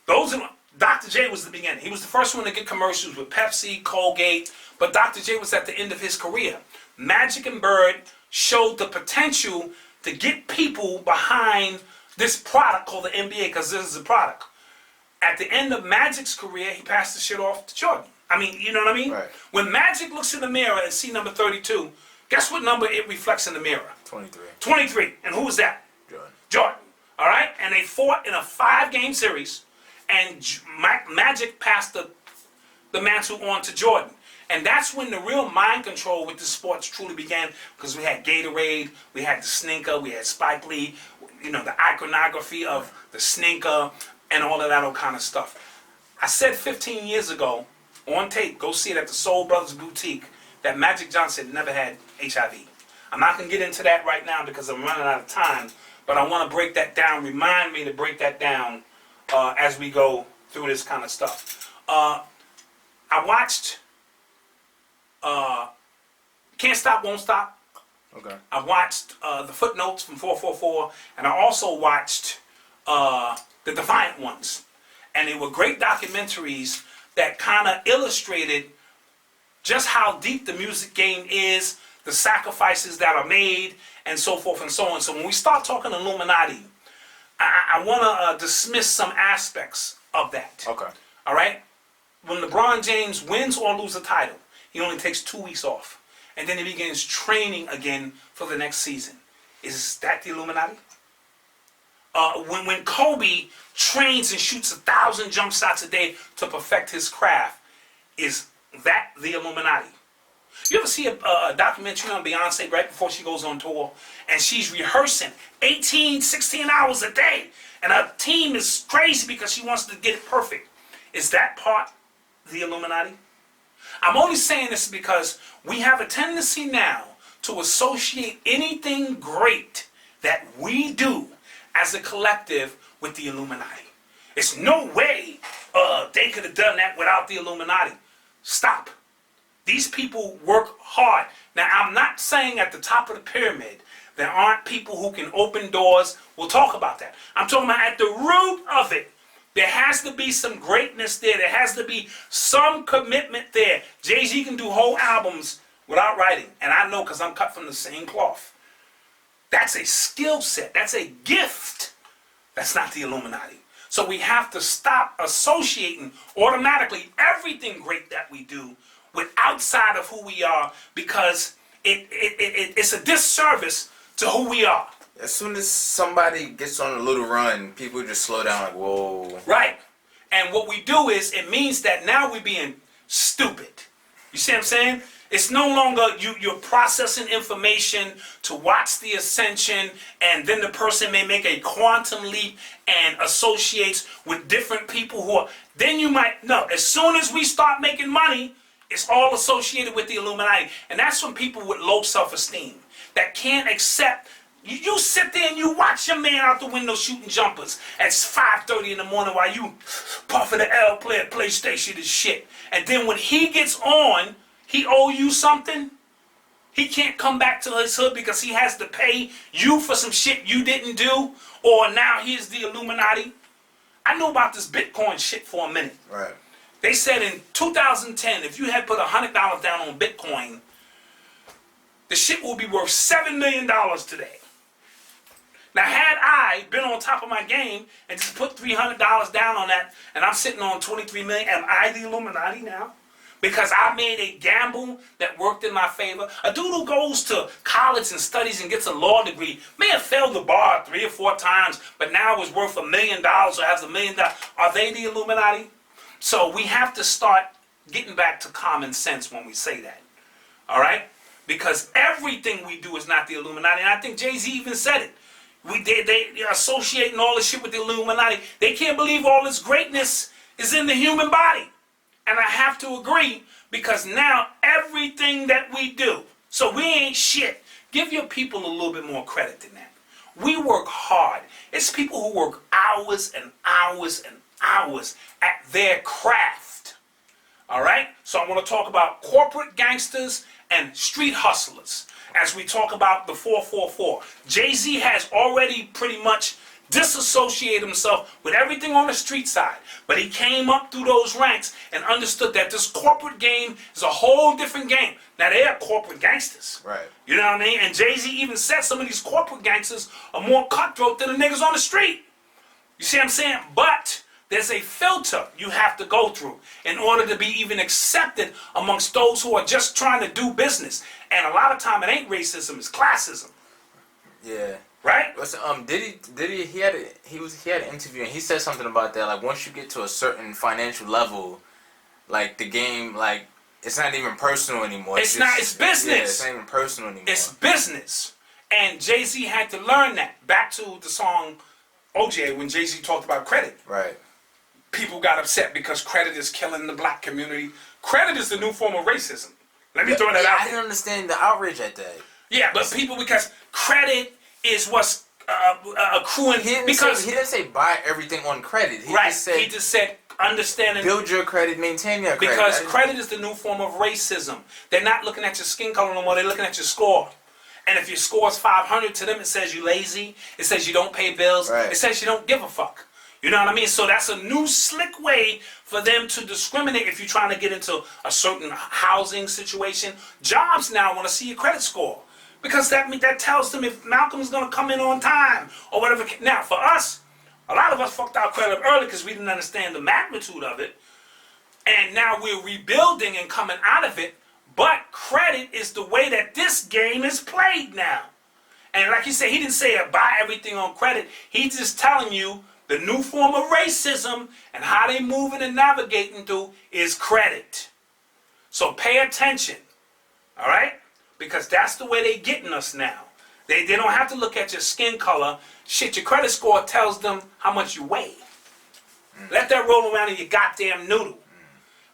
Dr. J was the beginning. He was the first one to get commercials with Pepsi, Colgate, but Dr. J was at the end of his career. Magic and Bird showed the potential to get people behind this product called the NBA, because this is a product. At the end of Magic's career, he passed the shit off to Jordan. I mean, you know what I mean? Right. When Magic looks in the mirror and see number 32, guess what number it reflects in the mirror? 23. 23. And who was that? Jordan. All right? And they fought in a 5-game series, and Magic passed the mantle on to Jordan. And that's when the real mind control with the sports truly began, because we had Gatorade, we had the Sninker, we had Spike Lee, you know, the iconography of the Sninker, and all of that old kind of stuff. I said 15 years ago, on tape, go see it at the Soul Brothers Boutique, that Magic Johnson never had HIV. I'm not going to get into that right now because I'm running out of time, but I want to break that down. Remind me to break that down as we go through this kind of stuff. I watched Can't Stop, Won't Stop. Okay. I watched the Footnotes from 444, and I also watched The Defiant Ones. And they were great documentaries that kind of illustrated just how deep the music game is, the sacrifices that are made, and so forth and so on. So when we start talking Illuminati, I want to dismiss some aspects of that. Okay. All right? When LeBron James wins or loses a title, he only takes 2 weeks off. And then he begins training again for the next season. Is that the Illuminati? When Kobe trains and shoots 1,000 jump shots a day to perfect his craft, is that the Illuminati? You ever see a documentary on Beyonce right before she goes on tour, and she's rehearsing 18, 16 hours a day, and her team is crazy because she wants to get it perfect? Is that part the Illuminati? I'm only saying this because we have a tendency now to associate anything great that we do as a collective with the Illuminati. It's no way they could have done that without the Illuminati. Stop. These people work hard. Now, I'm not saying at the top of the pyramid there aren't people who can open doors. We'll talk about that. I'm talking about at the root of it. There has to be some greatness there. There has to be some commitment there. Jay-Z can do whole albums without writing. And I know because I'm cut from the same cloth. That's a skill set. That's a gift. That's not the Illuminati. So we have to stop associating automatically everything great that we do with outside of who we are, because it's a disservice to who we are. As soon as somebody gets on a little run, people just slow down like, whoa. Right. And what we do is, it means that now we're being stupid. You see what I'm saying? It's no longer you're processing information to watch the ascension, and then the person may make a quantum leap and associates with different people who are, then you might know. As soon as we start making money, it's all associated with the Illuminati. And that's when people with low self-esteem, that can't accept. You sit there and you watch your man out the window shooting jumpers at 5:30 in the morning while you puffing the L playing PlayStation and shit. And then when he gets on, he owe you something. He can't come back to his hood because he has to pay you for some shit you didn't do. Or now he's the Illuminati. I know about this Bitcoin shit for a minute. Right. They said in 2010, if you had put $100 down on Bitcoin, the shit will be worth $7 million today. Now, had I been on top of my game and just put $300 down on that, and I'm sitting on $23 million, am I the Illuminati now? because I made a gamble that worked in my favor. A dude who goes to college and studies and gets a law degree may have failed the bar 3 or 4 times, but now is worth $1 million or has $1 million. Are they the Illuminati? So we have to start getting back to common sense when we say that. All right? Because everything we do is not the Illuminati. And I think Jay-Z even said it. They are associating all this shit with the Illuminati. They can't believe all this greatness is in the human body. And I have to agree, because now everything that we do, so we ain't shit. Give your people a little bit more credit than that. We work hard. It's people who work hours and hours and hours at their craft. All right? So I want to talk about corporate gangsters and street hustlers as we talk about the 444. Jay-Z has already pretty much disassociated himself with everything on the street side, but he came up through those ranks and understood that this corporate game is a whole different game. Now they are corporate gangsters, right? You know what I mean? And Jay-Z even said some of these corporate gangsters are more cutthroat than the niggas on the street. You see what I'm saying? But there's a filter you have to go through in order to be even accepted amongst those who are just trying to do business. And a lot of time it ain't racism, it's classism. Yeah. Right? He had an interview and he said something about that. Like once you get to a certain financial level, like the game, like it's not even personal anymore. It's business. Yeah, it's not even personal anymore. It's business. And Jay-Z had to learn that. Back to the song OJ when Jay-Z talked about credit. Right. People got upset because credit is killing the black community. Credit is the new form of racism. Let me throw that out. I didn't understand the outrage at that. Yeah, but people, because credit is what's accruing. He didn't say buy everything on credit. He just said understand and build your credit, maintain your credit. Because credit is the new form of racism. They're not looking at your skin color no more. They're looking at your score. And if your score is 500 to them, it says you lazy. It says you don't pay bills. Right. It says you don't give a fuck. You know what I mean? So that's a new slick way for them to discriminate if you're trying to get into a certain housing situation. Jobs now want to see your credit score. Because that tells them if Malcolm's going to come in on time or whatever. Now, for us, a lot of us fucked our credit up early because we didn't understand the magnitude of it. And now we're rebuilding and coming out of it. But credit is the way that this game is played now. And like you said, he didn't say buy everything on credit. He's just telling you the new form of racism and how they moving and navigating through is credit. So pay attention. All right? Because that's the way they getting us now. They don't have to look at your skin color. Shit, your credit score tells them how much you weigh. Let that roll around in your goddamn noodle.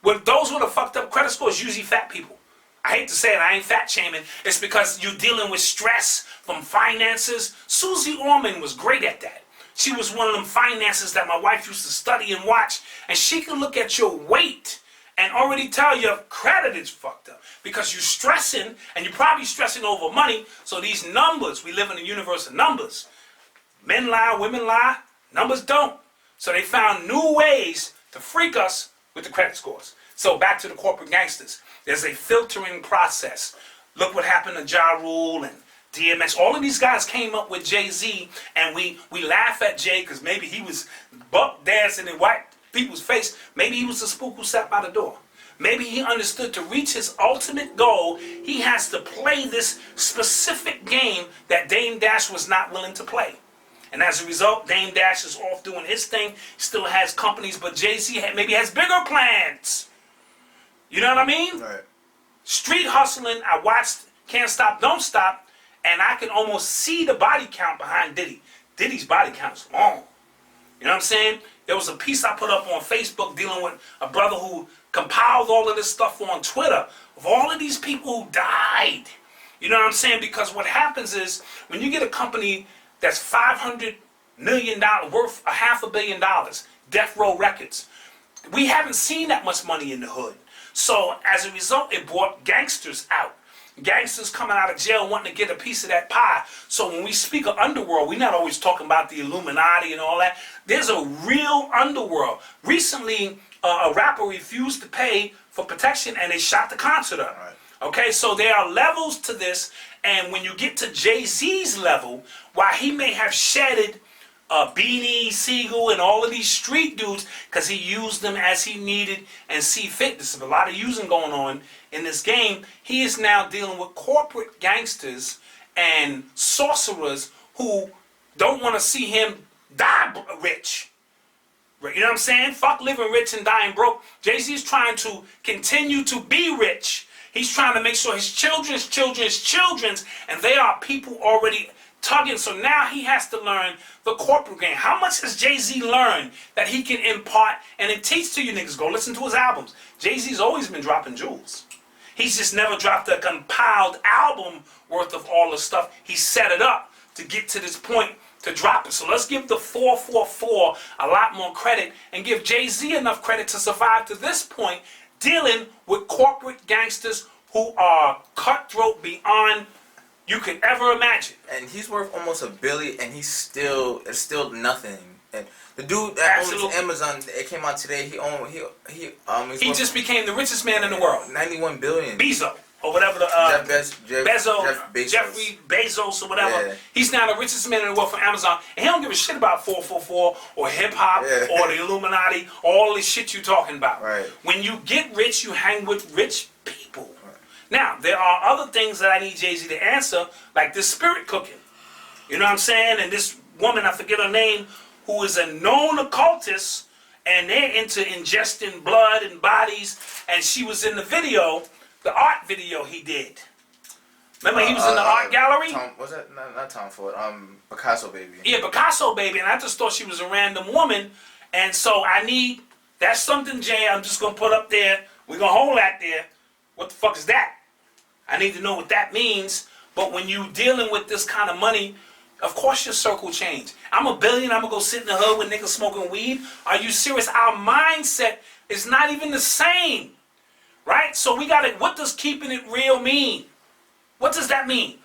With those with a fucked up credit score is usually fat people. I hate to say it, I ain't fat shaming. It's because you're dealing with stress from finances. Susie Orman was great at that. She was one of them finances that my wife used to study and watch. And she can look at your weight and already tell your credit is fucked up. Because you're stressing, and you're probably stressing over money. So these numbers, we live in a universe of numbers. Men lie, women lie, numbers don't. So they found new ways to freak us with the credit scores. So back to the corporate gangsters. There's a filtering process. Look what happened to Ja Rule and DMX. All of these guys came up with Jay-Z, and we laugh at Jay because maybe he was buck dancing in white people's face. Maybe he was the spook who sat by the door. Maybe he understood to reach his ultimate goal, he has to play this specific game that Dame Dash was not willing to play. And as a result, Dame Dash is off doing his thing, still has companies, but Jay-Z maybe has bigger plans. You know what I mean? Right. Street hustling, I watched Can't Stop, Don't Stop, and I can almost see the body count behind Diddy. Diddy's body count is long. You know what I'm saying? There was a piece I put up on Facebook dealing with a brother who compiled all of this stuff on Twitter of all of these people who died. You know what I'm saying? Because what happens is when you get a company that's $500 million, worth $500 million, Death Row Records, we haven't seen that much money in the hood. So as a result, it brought gangsters out. Gangsters coming out of jail wanting to get a piece of that pie. So when we speak of underworld, we're not always talking about the Illuminati and all that. There's a real underworld. Recently, a rapper refused to pay for protection and they shot the concert up. Right. Okay, so there are levels to this. And when you get to Jay-Z's level, while he may have shedded Beanie Siegel and all of these street dudes because he used them as he needed and see fit. There's a lot of using going on in this game. He is now dealing with corporate gangsters and sorcerers who don't want to see him die rich. You know what I'm saying? Fuck living rich and dying broke. Jay-Z is trying to continue to be rich. He's trying to make sure his children's children's, and they are people already tugging. So now he has to learn the corporate game. How much has Jay-Z learned that he can impart and then teach to you niggas? Go listen to his albums. Jay-Z's always been dropping jewels. He's just never dropped a compiled album worth of all the stuff. He set it up to get to this point to drop it. So let's give the 444 a lot more credit and give Jay-Z enough credit to survive to this point, dealing with corporate gangsters who are cutthroat beyond you could ever imagine. And he's worth almost $1 billion, and it's still nothing. And the dude that owns Amazon, it came out today. He just became the richest man in the world. 91 billion. Bezos or whatever the Jeffrey Bezos or whatever. Yeah. He's now the richest man in the world from Amazon, and he don't give a shit about 444 or hip hop or the Illuminati, all this shit you talking about. Right. When you get rich, you hang with rich people. Right. Now there are other things that I need Jay-Z to answer, like this spirit cooking. You know what I'm saying? And this woman, I forget her name, who is a known occultist, and they're into ingesting blood and bodies, and she was in the video. The art video he did. Remember he was in the art gallery? Was that not Tom Ford? Picasso Baby. Yeah, Picasso Baby. And I just thought she was a random woman. And so that's something, Jay, I'm just going to put up there. We're going to hold that there. What the fuck is that? I need to know what that means. But when you dealing with this kind of money, of course your circle change. I'm $1 billion, I'm going to go sit in the hood with niggas smoking weed. Are you serious? Our mindset is not even the same. Right? So we got to, what does keeping it real mean? What does that mean?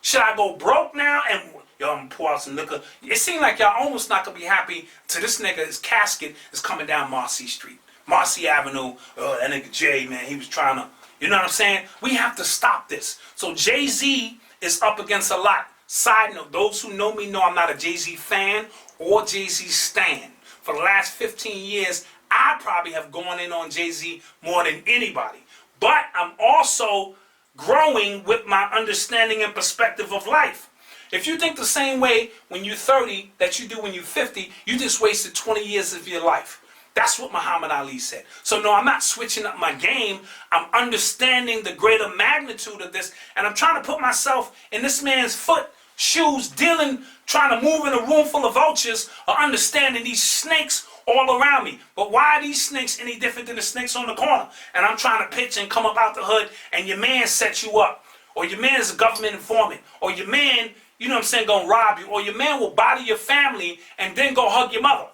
Should I go broke now and, yo, I'm going to pour out some liquor? It seems like y'all almost not going to be happy to this nigga, his casket is coming down Marcy Street. Marcy Avenue, that nigga Jay, man, he was trying to, you know what I'm saying? We have to stop this. So Jay-Z is up against a lot. Side note, those who know me know I'm not a Jay-Z fan or Jay-Z stan. For the last 15 years, I probably have gone in on Jay-Z more than anybody. But I'm also growing with my understanding and perspective of life. If you think the same way when you're 30 that you do when you're 50, you just wasted 20 years of your life. That's what Muhammad Ali said. So no, I'm not switching up my game. I'm understanding the greater magnitude of this. And I'm trying to put myself in this man's shoes, dealing, trying to move in a room full of vultures, or understanding these snakes all around me. But why are these snakes any different than the snakes on the corner? And I'm trying to pitch and come up out the hood, and your man sets you up. Or your man is a government informant. Or your man, you know what I'm saying, gonna rob you. Or your man will body your family and then go hug your mother.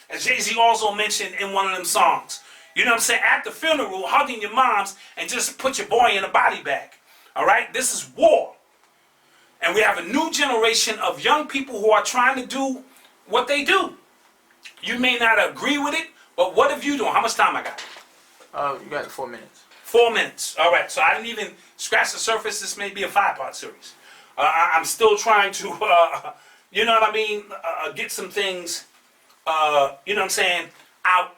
As Jay-Z also mentioned in one of them songs. You know what I'm saying? At the funeral, hugging your moms and just put your boy in a body bag. All right? This is war. And we have a new generation of young people who are trying to do what they do. You may not agree with it, but what have you done? How much time I got? You got 4 minutes. 4 minutes. All right. So I didn't even scratch the surface. This may be a 5-part series. I'm still trying to, you know what I mean, get some things, you know what I'm saying, out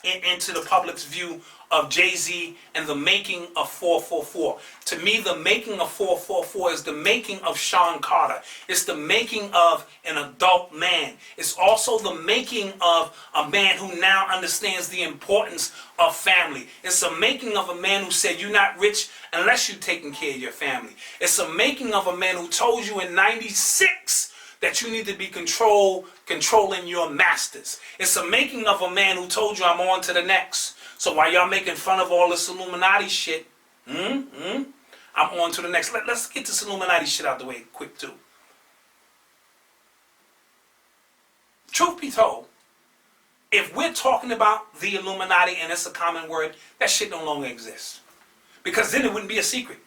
into the public's view of Jay-Z and the making of 444. To me, the making of 444 is the making of Sean Carter. It's the making of an adult man. It's also the making of a man who now understands the importance of family. It's the making of a man who said you're not rich unless you're taking care of your family. It's the making of a man who told you in 96 that you need to be controlling your masters. It's the making of a man who told you I'm on to the next. So while y'all making fun of all this Illuminati shit, I'm on to the next. Let's get this Illuminati shit out the way quick too. Truth be told, if we're talking about the Illuminati and it's a common word, that shit no longer exists. Because then it wouldn't be a secret.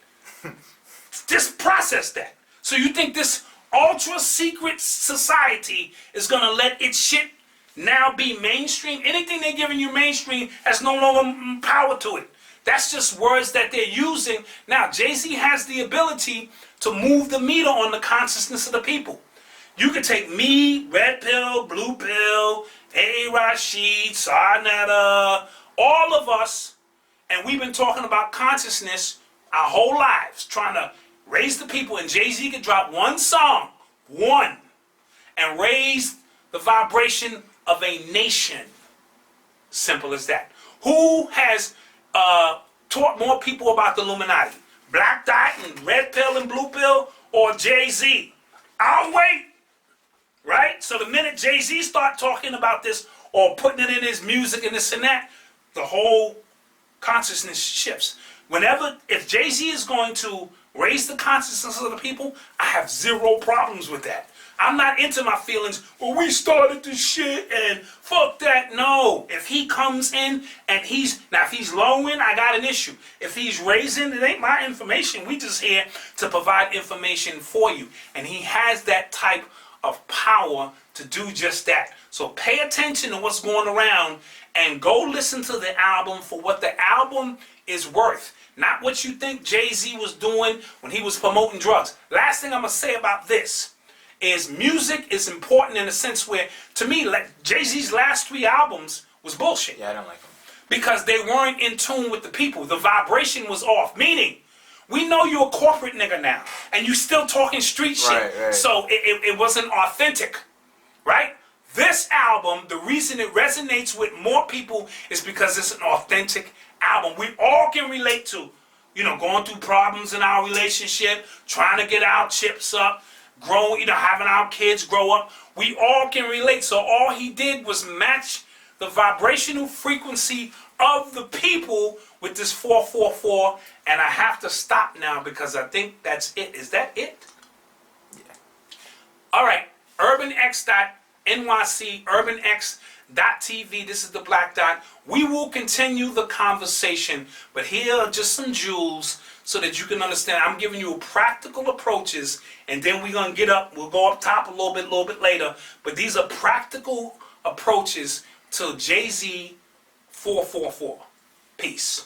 Just process that. So you think this ultra secret society is gonna let its shit now be mainstream? Anything they're giving you mainstream has no longer power to it. That's just words that they're using. Now, Jay-Z has the ability to move the meter on the consciousness of the people. You could take me, Red Pill, Blue Pill, A. Rashid, Sarnetta, all of us, and we've been talking about consciousness our whole lives, trying to raise the people, and Jay-Z could drop one song, one, and raise the vibration of a nation. Simple as that. Who has taught more people about the Illuminati? Black Dot and Red Pill and Blue Pill, or Jay-Z? I'll wait. Right? So the minute Jay-Z start talking about this or putting it in his music and this and that, the whole consciousness shifts. If Jay-Z is going to raise the consciousness of the people, I have zero problems with that. I'm not into my feelings, well, we started this shit and fuck that. No. If he comes in and if he's lowering, I got an issue. If he's raising, it ain't my information. We just here to provide information for you. And he has that type of power to do just that. So pay attention to what's going around and go listen to the album for what the album is worth. Not what you think Jay-Z was doing when he was promoting drugs. Last thing I'm going to say about this is music is important in a sense where, to me, like Jay-Z's last 3 albums was bullshit. Yeah, I don't like them. Because they weren't in tune with the people. The vibration was off. Meaning, we know you're a corporate nigga now, and you still talking street shit. Right. So it wasn't authentic, right? This album, the reason it resonates with more people is because it's an authentic album. We all can relate to, going through problems in our relationship, trying to get our chips up, growing, having our kids grow up. We all can relate. So all he did was match the vibrational frequency of the people with this 444, and I have to stop now because I think that's it. Is that it? Yeah. All right. UrbanX.NYC, UrbanX.TV. This is the Black Dot. We will continue the conversation, but here are just some jewels so that you can understand. I'm giving you practical approaches, and then we're going to get up. We'll go up top a little bit later, but these are practical approaches to Jay-Z 444. Peace.